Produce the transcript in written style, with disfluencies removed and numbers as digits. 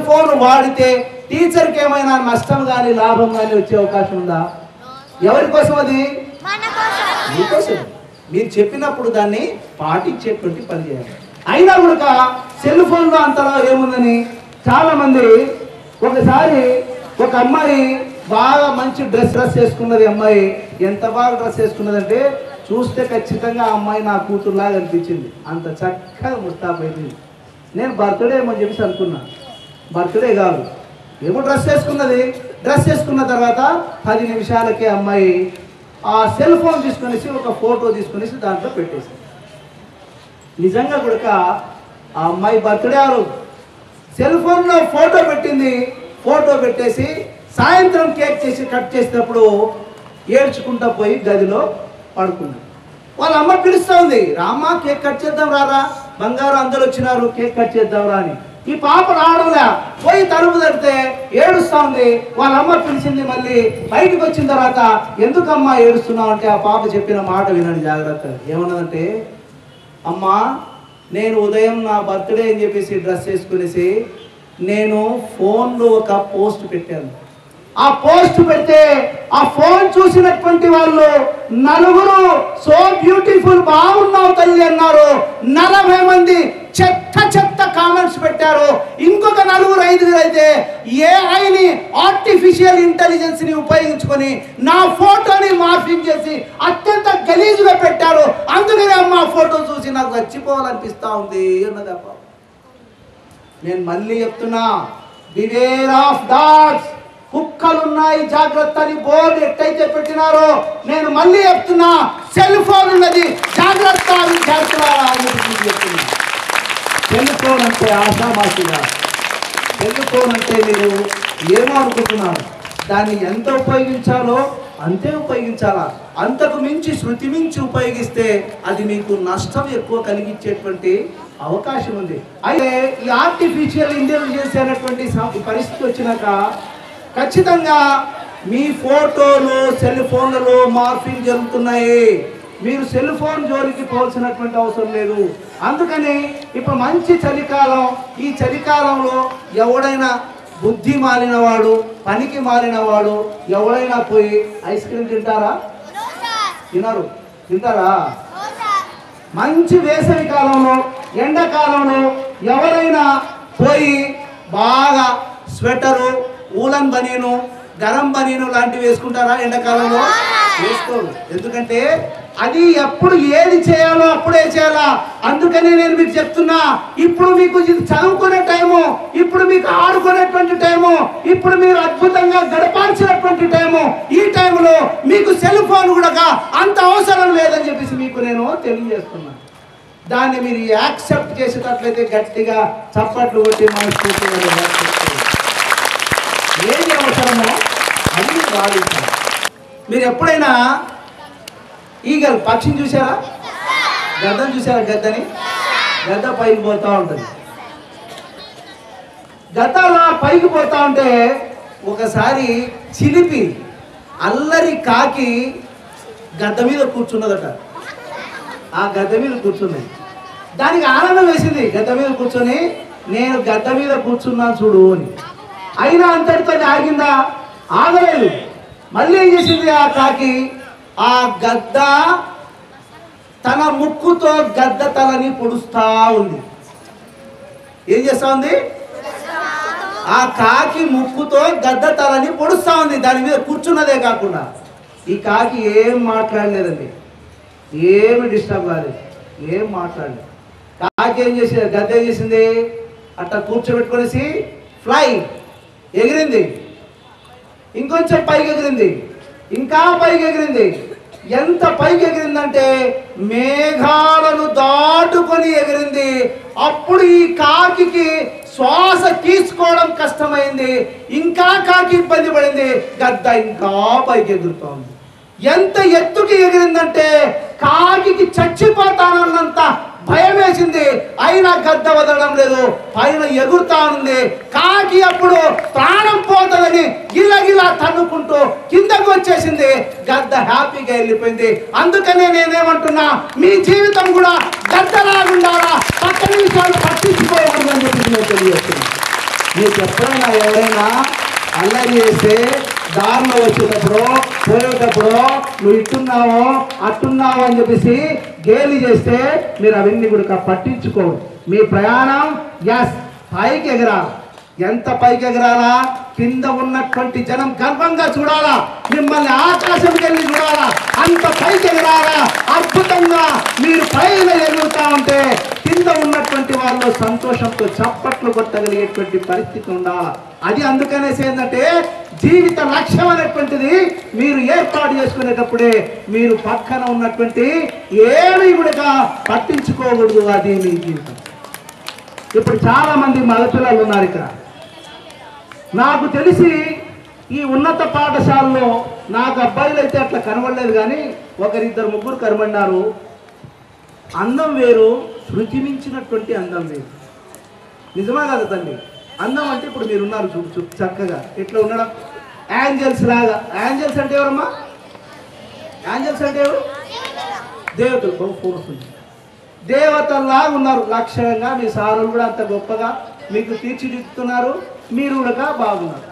Phone వాడితే టీచర్కి ఏమైనా నష్టం కానీ లాభం కానీ వచ్చే అవకాశం ఉందా? ఎవరి కోసం అది? మీకోసం. మీరు చెప్పినప్పుడు దాన్ని పాటించేటువంటి పని చేయాలి. అయినా కూడా సెల్ ఫోన్లో అంతలో ఏముందని చాలా మంది, ఒకసారి ఒక అమ్మాయి బాగా మంచి డ్రెస్ వేసుకున్నది. అమ్మాయి ఎంత బాగా డ్రెస్ వేసుకున్నదంటే చూస్తే ఖచ్చితంగా ఆ అమ్మాయి నా కూతురులాగా అనిపించింది. అంత చక్కగా ముస్తాబైంది. నేను బర్త్డే ఏమని చెప్పేసి అనుకున్నా. బర్త్డే కాదు, ఏమో డ్రెస్ వేసుకున్నది. డ్రెస్ వేసుకున్న తర్వాత 10 నిమిషాలకే అమ్మాయి ఆ సెల్ ఫోన్ తీసుకునేసి ఒక ఫోటో తీసుకునేసి దాంట్లో పెట్టేసి, నిజంగా కూడా ఆ అమ్మాయి బర్త్డే ఆ రోజు సెల్ ఫోన్లో ఫోటో పెట్టింది. ఫోటో పెట్టేసి సాయంత్రం కేక్ చేసి కట్ చేసినప్పుడు ఏడ్చుకుంటా పోయి గదిలో పడుకుంది. వాళ్ళ అమ్మ పిలుస్తూ ఉంది, రామ్మ కేక్ కట్ చేద్దాం రారా, బంగారు అందరూ వచ్చినారు కేక్ కట్ చేద్దాం రా అని. ఈ పాప రావడంలే, పోయి తలుపు తడితే ఏడుస్తూ ఉంది. వాళ్ళ అమ్మ పిలిచింది. మళ్ళీ బయటకు వచ్చిన తర్వాత ఎందుకమ్మా ఏడుస్తున్నావు అంటే ఆ పాప చెప్పిన మాట వినండి జాగ్రత్త. ఏమన్నదంటే, అమ్మా నేను ఉదయం నా బర్త్డే అని చెప్పేసి డ్రెస్ వేసుకునేసి నేను ఫోన్లో ఒక పోస్ట్ పెట్టాను. ఆ పోస్ట్ పెడితే ఆ ఫోన్ చూసినటువంటి వాళ్ళు నలుగురు సో బ్యూటిఫుల్, బాగున్నావు తల్లి అన్నారు. 40 మంది చెత్త చెత్త కామెంట్స్ పెట్టారు. ఇంకొక 4-5 అయితే ఏఐని, ఆర్టిఫిషియల్ ఇంటెలిజెన్స్ని ఉపయోగించుకొని నా ఫోటోని మార్ఫింగ్ చేసి అత్యంత గలీజుగా పెట్టారు. అందుకని అమ్మ ఫోటో చూసి నాకు చచ్చిపోవాలనిపిస్తూ ఉంది అన్నదప్ప. నేను మళ్ళీ చెప్తున్నా, బివేర్ ఆఫ్ డాగ్స్, కుక్కలున్నాయి జాగ్రత్త అని బోర్డు ఎట్టయితే పెట్టినారో నేను మళ్ళీ చెప్తున్నా, సెల్ ఫోన్ ఉన్నది జాగ్రత్త అని చెప్తున్నా. సెల్ ఫోన్ అంటే ఆశామాషిగా, సెల్ ఫోన్ అంటే మీరు ఏమో అనుకుంటున్నారు, దాన్ని ఎంత ఉపయోగించాలో అంతే ఉపయోగించాలా. అంతకు మించి శృతి మించి ఉపయోగిస్తే అది మీకు నష్టం ఎక్కువ కలిగించేటువంటి అవకాశం ఉంది. అయితే ఈ ఆర్టిఫిషియల్ ఇంటెలిజెన్స్ అనేటువంటి పరిస్థితి వచ్చినాక ఖచ్చితంగా మీ ఫోటోలు సెల్ ఫోన్లలో మార్ఫింగ్ జరుగుతున్నాయి. మీరు సెల్ ఫోన్ జోలికి పోవాల్సినటువంటి అవసరం లేదు. అందుకని ఇప్పుడు మంచి చలికాలం, ఈ చలికాలంలో ఎవడైనా బుద్ధి మాలినవాడు, పనికి మాలినవాడు ఎవడైనా పోయి ఐస్ క్రీమ్ తింటారా? తినరు. తింటారా? మంచి వేసవి కాలంలో, ఎండాకాలంలో ఎవరైనా పోయి బాగా స్వెటరు, ఊలన్ బనీను, గరం బనీను లాంటివి వేసుకుంటారా? ఎండాకాలంలో వేసుకోరు. ఎందుకంటే అది ఎప్పుడు ఏది చేయాలో అప్పుడే చేయాలా. అందుకని నేను మీకు చెప్తున్నా, ఇప్పుడు మీకు చదువుకునే టైము, ఇప్పుడు మీకు ఆడుకునేటువంటి టైము, ఇప్పుడు మీరు అద్భుతంగా గడపాల్సినటువంటి టైము. ఈ టైంలో మీకు సెల్ ఫోన్ కూడా అంత అవసరం లేదని చెప్పేసి మీకు నేను తెలియజేస్తున్నా. దాన్ని మీరు యాక్సెప్ట్ చేసేటట్లయితే గట్టిగా చప్పట్లు కొట్టి మనస్ఫూర్తిగా ఏది అవసరమో అది వాడించాలి. మీరు ఎప్పుడైనా ఈగలు పక్షిని చూసారా? గద్దను చూసారా? గద్దని, గద్ద పైకి పోతూ ఉంటుంది. గద్దలా పైకి పోతా ఉంటే ఒకసారి చిలిపి అల్లరి కాకి గద్ద మీద కూర్చున్నదట. ఆ గద్ద మీద కూర్చున్నది. దానికి ఆనందం వేసింది. గద్ద మీద కూర్చొని నేను గద్ద మీద కూర్చున్నాను చూడు అని. అయినా అంతటితో ఆగిందా? ఆగలేదు. మళ్ళీ ఏం చేసింది ఆ కాకి? ఆ గద్ద తన ముక్కుతో గద్ద తలని పొడుస్తా ఉంది. ఏం చేస్తా ఉంది? ఆ కాకి ముక్కుతో గద్ద తలని పొడుస్తా ఉంది. దాని మీద కూర్చున్నదే కాకుండా ఈ కాకి ఏం మాట్లాడలేదండి, ఏమి డిస్టర్బ్ కాలేదు, ఏం మాట్లాడలేదు. కాకి ఏం చేసింది? గద్ద ఏం చేసింది? అట్లా కూర్చోబెట్టుకునేసి ఫ్లై ఎగిరింది. ఇంకొంచెం పైకి ఎగిరింది, ఇంకా పైకి ఎగిరింది. ఎంత పైకి ఎగిరిందంటే మేఘాలను దాటుకొని ఎగిరింది. అప్పుడు ఈ కాకి శ్వాస తీసుకోవడం కష్టమైంది. ఇంకా కాకి ఇబ్బంది పడింది. గద్ద ఇంకా పైకి ఎగురుతోంది. ఎంత ఎత్తుకి ఎగిరిందంటే కాకి చచ్చిపోతానన్నంత భయం వేసింది. అయినా గద్ద వదలడం లేదు, పైన ఎగురుతా ఉంది. కాకి అప్పుడు ప్రాణం పోతుందని గిలగిలా తన్నుకుంటూ కిందకు వచ్చేసింది. గద్ద హ్యాపీగా వెళ్ళిపోయింది. అందుకనే నేనేమంటున్నా, మీ జీవితం కూడా గద్దలాగుండాలా, పక్క నిమిషాలు పట్టించుకోకూడదని చెప్పి నేను తెలియజేస్తున్నా. నీకు ఎప్పుడైనా ఎవరైనా అల్లరి చేస్తే దారిలో వచ్చేటప్పుడు పోయేటప్పుడు నువ్వు ఇట్టున్నావో అట్టున్నావో అని చెప్పేసి గేలి చేస్తే మీరు అవన్నీ కూడా పట్టించుకోరు. మీ ప్రయాణం పైకి ఎగరాలి. ఎంత పైకి ఎగరాలా? కింద ఉన్నటువంటి జనం గర్వంగా చూడాలా, మిమ్మల్ని ఆకాశంకి వెళ్ళి చూడాలా, అంత పైకి ఎగరాలా. అద్భుతంగా మీరు పైన ఎగురుతా ఉంటే కింద ఉన్నటువంటి వాళ్ళు సంతోషంతో చప్పట్లు కొట్టగలిగేటువంటి పరిస్థితి ఉండాలి. అది అందుకనేసి ఏంటంటే జీవిత లక్ష్యం అనేటువంటిది మీరు ఏర్పాటు చేసుకునేటప్పుడే మీరు పక్కన ఉన్నటువంటి ఏమీ కూడా పట్టించుకోకూడదు. అది మీ జీవితం. ఇప్పుడు చాలా మంది మగపిల్లలు ఉన్నారు ఇక్కడ. నాకు తెలిసి ఈ ఉన్నత పాఠశాలలో నాకు అబ్బాయిలు అయితే అట్లా కనబడలేదు, కానీ ఒకరిద్దరు ముగ్గురు కనబడినారు. అందం వేరు, శృతి మించినటువంటి అందం వేరు. నిజమా కదా తల్లి? అందం అంటే ఇప్పుడు మీరు ఉన్నారు చూడు చక్కగా ఇట్లా ఉండడం, యాంజల్స్ లాగా. యాంజల్స్ అంటే ఎవరమ్మా? యాంజల్స్ అంటే ఎవరు? దేవతలు. బహు ఫోర్స్ దేవతల్లాగా ఉన్నారు లక్షణంగా. మీ సారులు కూడా అంత గొప్పగా మీకు తీర్చిదిద్దుతున్నారు, మీరు కూడా బాగున్నారు.